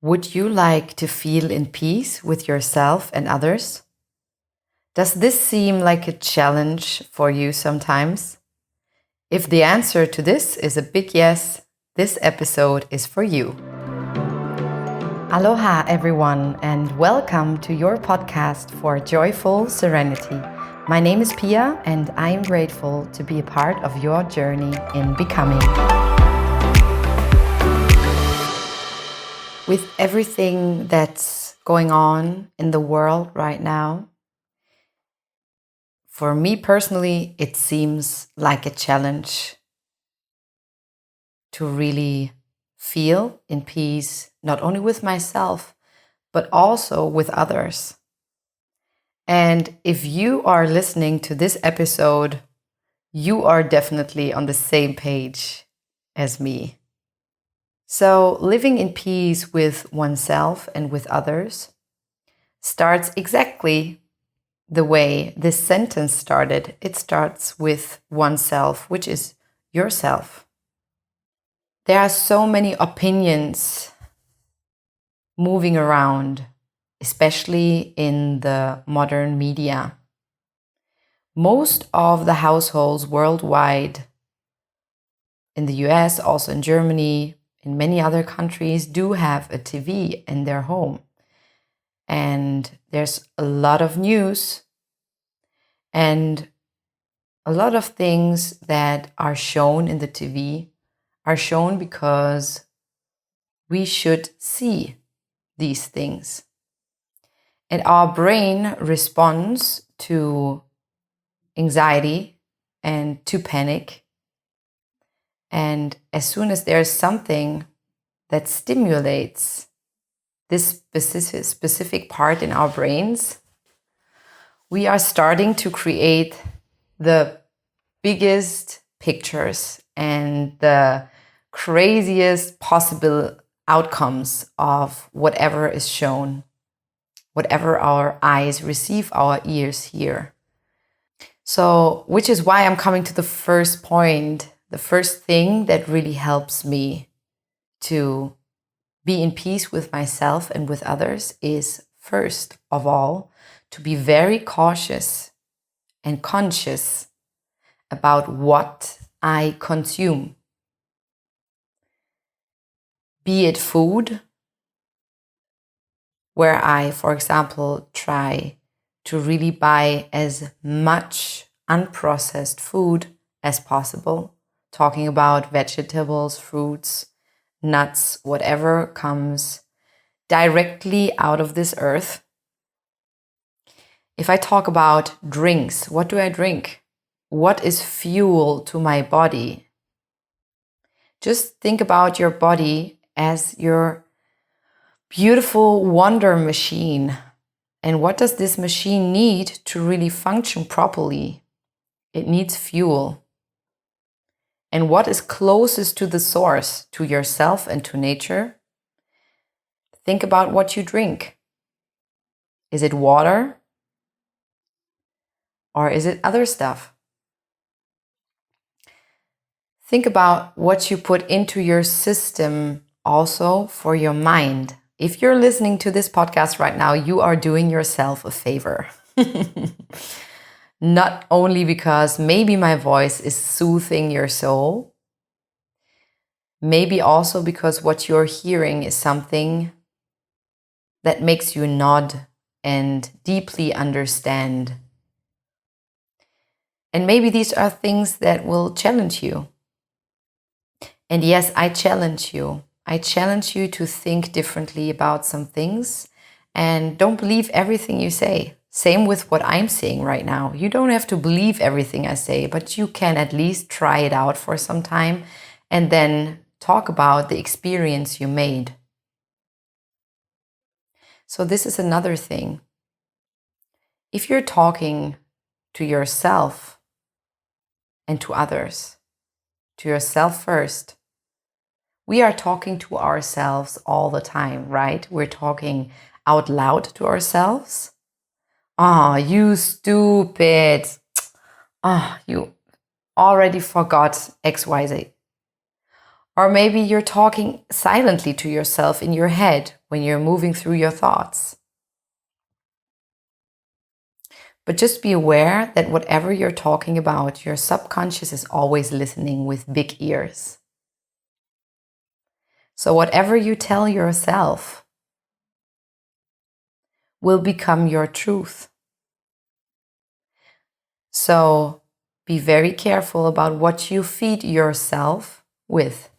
Would you like to feel in peace with yourself and others? Does this seem like a challenge for you sometimes? If the answer to this is a big yes, this episode is for you. Aloha, everyone, and welcome to your podcast for Joyful Serenity. My name is Pia, and I am grateful to be a part of your journey in becoming. With everything that's going on in the world right now, for me personally, it seems like a challenge to really feel in peace, not only with myself, but also with others. And if you are listening to this episode, you are definitely on the same page as me. So, living in peace with oneself and with others starts exactly the way this sentence started. It starts with oneself, which is yourself. There are so many opinions moving around, especially in the modern media. Most of the households worldwide, in the US, also in Germany, in many other countries, do have a TV in their home. And there's a lot of news and a lot of things that are shown in the TV are shown because we should see these things. And our brain responds to anxiety and to panic. And as soon as there's something that stimulates this specific part in our brains, we are starting to create the biggest pictures and the craziest possible outcomes of whatever is shown, whatever our eyes receive, our ears hear. So, which is why I'm coming to the first point, the first thing that really helps me to be in peace with myself and with others is, first of all, to be very cautious and conscious about what I consume. Be it food, where I, for example, try to really buy as much unprocessed food as possible, talking about vegetables, fruits, nuts, whatever comes directly out of this earth. If I talk about drinks, what do I drink? What is fuel to my body? Just think about your body as your beautiful wonder machine. And what does this machine need to really function properly? It needs fuel. And what is closest to the source, to yourself and to nature? Think about what you drink. Is it water? Or is it other stuff? Think about what you put into your system also for your mind. If you're listening to this podcast right now, you are doing yourself a favor. Not only because maybe my voice is soothing your soul, maybe also because what you're hearing is something that makes you nod and deeply understand. And maybe these are things that will challenge you. And yes, I challenge you. I challenge you to think differently about some things and don't believe everything you say. Same with what I'm saying right now. You don't have to believe everything I say, but you can at least try it out for some time and then talk about the experience you made. So this is another thing. If you're talking to yourself and to others, to yourself first, we are talking to ourselves all the time, right? We're talking out loud to ourselves. Ah, you stupid. Ah, you already forgot XYZ. Or maybe you're talking silently to yourself in your head when you're moving through your thoughts. But just be aware that whatever you're talking about, your subconscious is always listening with big ears. So whatever you tell yourself will become your truth. So be very careful about what you feed yourself with,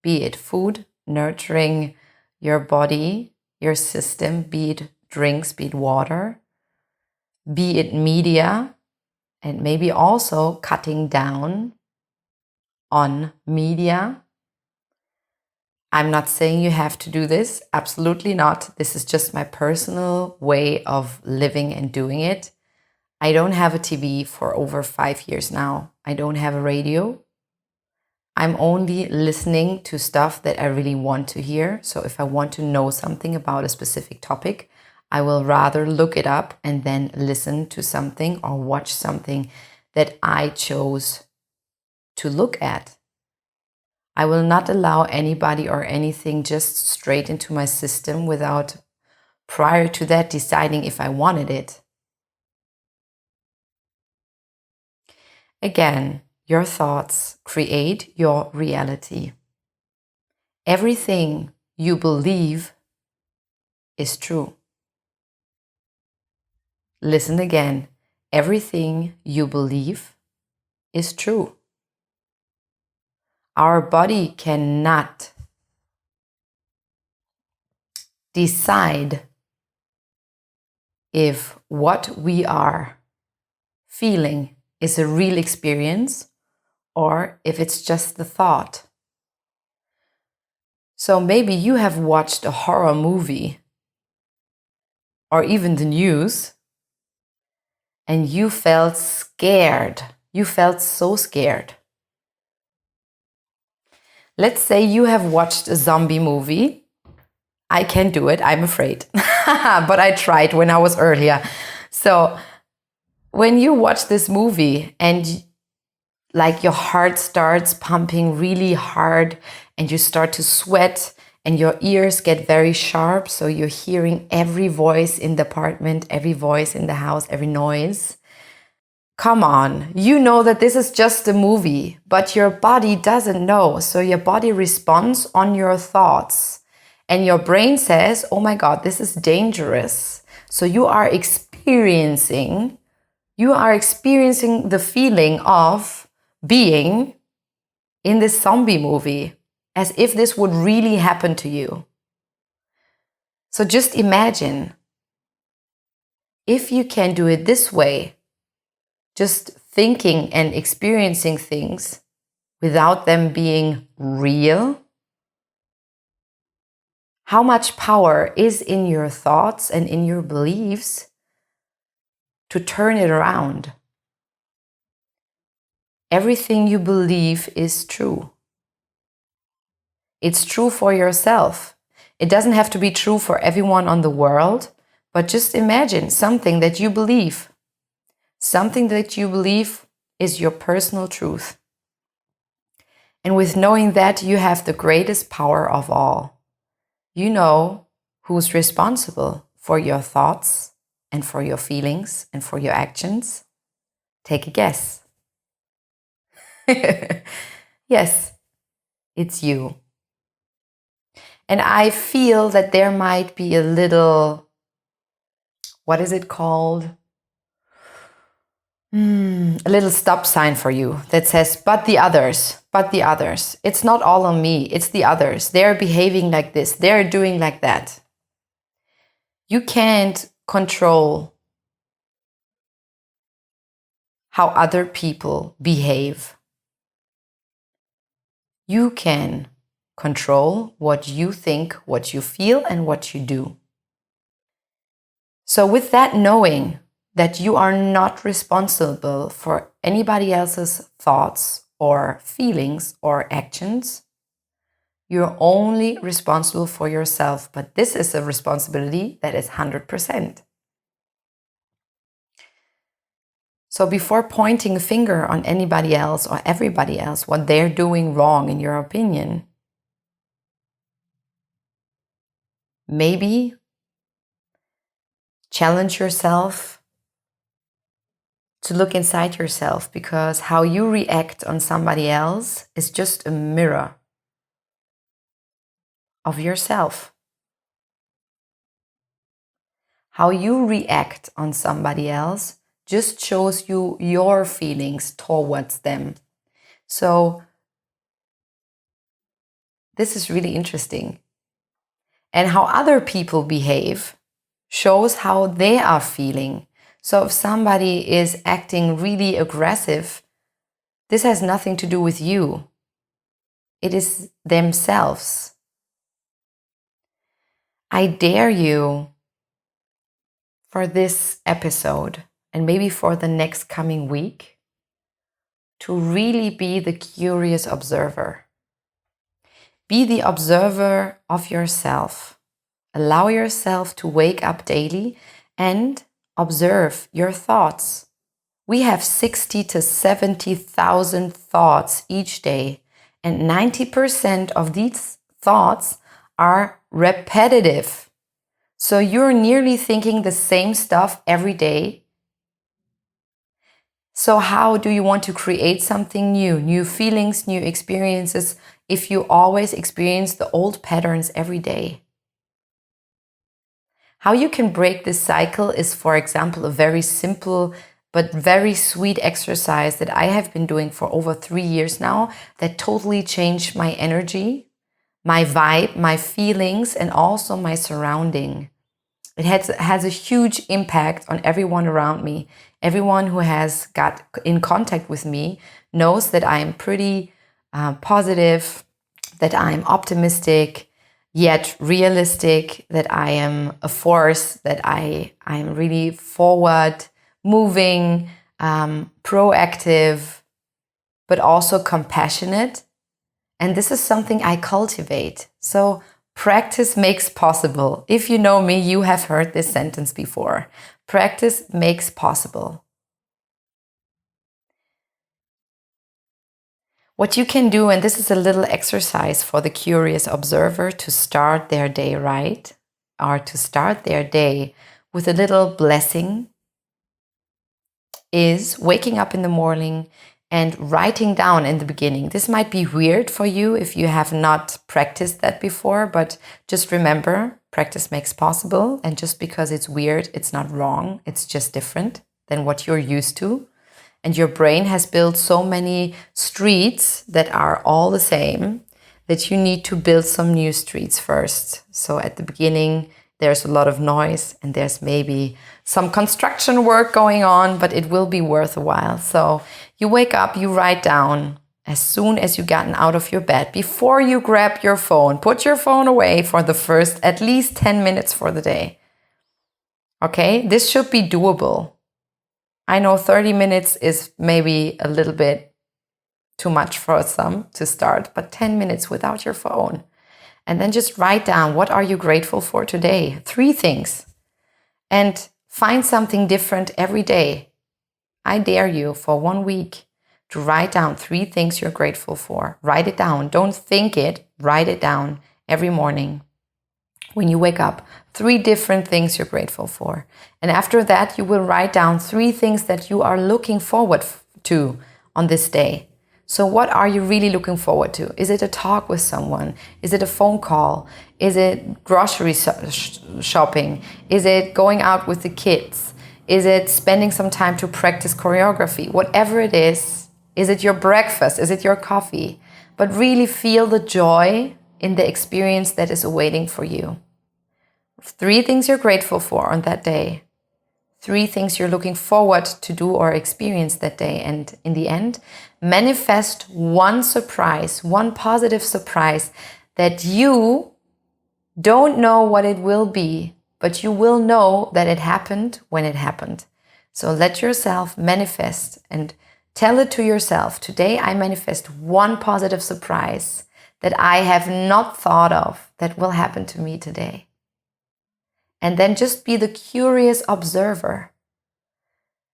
be it food, nurturing your body, your system, be it drinks, be it water, be it media, and maybe also cutting down on media. I'm not saying you have to do this, absolutely not. This is just my personal way of living and doing it. I don't have a TV for over 5 years now. I don't have a radio. I'm only listening to stuff that I really want to hear. So if I want to know something about a specific topic, I will rather look it up and then listen to something or watch something that I chose to look at. I will not allow anybody or anything just straight into my system without prior to that deciding if I wanted it. Again, your thoughts create your reality. Everything you believe is true. Listen again. Everything you believe is true. Our body cannot decide if what we are feeling is a real experience or if it's just the thought. So maybe you have watched a horror movie or even the news and you felt scared. You felt so scared. Let's say you have watched a zombie movie. I can't do it, I'm afraid. But I tried when I was earlier. So when you watch this movie and like your heart starts pumping really hard and you start to sweat and your ears get very sharp, so you're hearing every voice in the apartment, every voice in the house, every noise. Come on, you know that this is just a movie, but your body doesn't know. So your body responds on your thoughts and your brain says, oh my God, this is dangerous. So you are experiencing the feeling of being in this zombie movie as if this would really happen to you. So just imagine if you can do it this way, just thinking and experiencing things without them being real. How much power is in your thoughts and in your beliefs to turn it around? Everything you believe is true. It's true for yourself. It doesn't have to be true for everyone on the world, but just imagine something that you believe. Something that you believe is your personal truth. And with knowing that, you have the greatest power of all. You know who's responsible for your thoughts and for your feelings and for your actions. Take a guess. Yes, it's you. And I feel that there might be a little, what is it called? A little stop sign for you that says, but the others. It's not all on me, it's the others. They're behaving like this, they're doing like that. You can't control how other people behave. You can control what you think, what you feel, and what you do. So with that knowing that you are not responsible for anybody else's thoughts or feelings or actions, you're only responsible for yourself. But this is a responsibility that is 100%. So before pointing a finger on anybody else or everybody else, what they're doing wrong in your opinion, maybe challenge yourself to look inside yourself, because how you react on somebody else is just a mirror of yourself. How you react on somebody else just shows you your feelings towards them. So this is really interesting. And how other people behave shows how they are feeling. So if somebody is acting really aggressive, this has nothing to do with you. It is themselves. I dare you for this episode, and maybe for the next coming week, to really be the curious observer. Be the observer of yourself. Allow yourself to wake up daily and observe your thoughts. We have 60 to 70,000 thoughts each day, and 90% of these thoughts are repetitive. So you're nearly thinking the same stuff every day. So how do you want to create something new, new feelings, new experiences, if you always experience the old patterns every day? How you can break this cycle is, for example, a very simple but very sweet exercise that I have been doing for over 3 years now, that totally changed my energy, my vibe, my feelings, and also my surrounding. It has a huge impact on everyone around me. Everyone who has got in contact with me knows that I am pretty positive, that I'm optimistic, yet realistic, that I am a force, that I am really forward, moving, proactive, but also compassionate. And this is something I cultivate. So practice makes possible. If you know me, you have heard this sentence before. Practice makes possible. What you can do, and this is a little exercise for the curious observer to start their day right, or to start their day with a little blessing, is waking up in the morning and writing down in the beginning. This might be weird for you if you have not practiced that before, but just remember, practice makes possible. And just because it's weird, it's not wrong. It's just different than what you're used to. And your brain has built so many streets that are all the same that you need to build some new streets first. So at the beginning, there's a lot of noise and there's maybe some construction work going on, but it will be worth a while. So you wake up, you write down as soon as you've gotten out of your bed, before you grab your phone, put your phone away for the first at least 10 minutes for the day. Okay, this should be doable. I know 30 minutes is maybe a little bit too much for some to start, but 10 minutes without your phone. And then just write down, what are you grateful for today? 3 things. And find something different every day. I dare you for 1 week to write down 3 things you're grateful for. Write it down. Don't think it. Write it down every morning. When you wake up, 3 different things you're grateful for. And after that, you will write down 3 things that you are looking forward to on this day. So what are you really looking forward to? Is it a talk with someone? Is it a phone call? Is it grocery shopping? Is it going out with the kids? Is it spending some time to practice choreography? Whatever it is it your breakfast? Is it your coffee? But really feel the joy in the experience that is awaiting for you. 3 things you're grateful for on that day. 3 things you're looking forward to do or experience that day. And in the end, manifest one surprise, one positive surprise that you don't know what it will be, but you will know that it happened when it happened. So let yourself manifest and tell it to yourself. Today I manifest one positive surprise that I have not thought of that will happen to me today. And then just be the curious observer.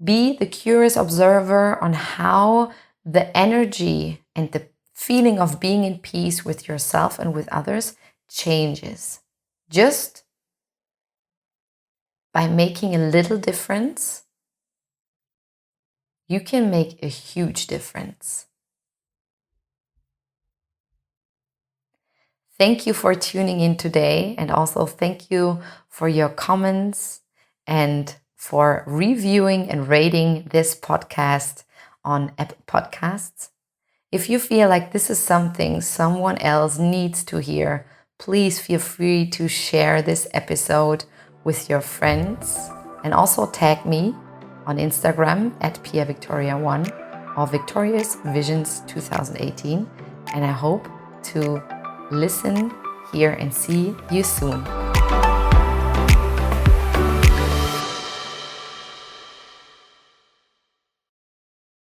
Be the curious observer on how the energy and the feeling of being in peace with yourself and with others changes. Just by making a little difference, you can make a huge difference. Thank you for tuning in today, and also thank you for your comments and for reviewing and rating this podcast on Apple Podcasts. If you feel like this is something someone else needs to hear, please feel free to share this episode with your friends, and also tag me on Instagram at PiaVictoria1 or Victorious Visions 2018. And I hope to listen, hear, and see you soon.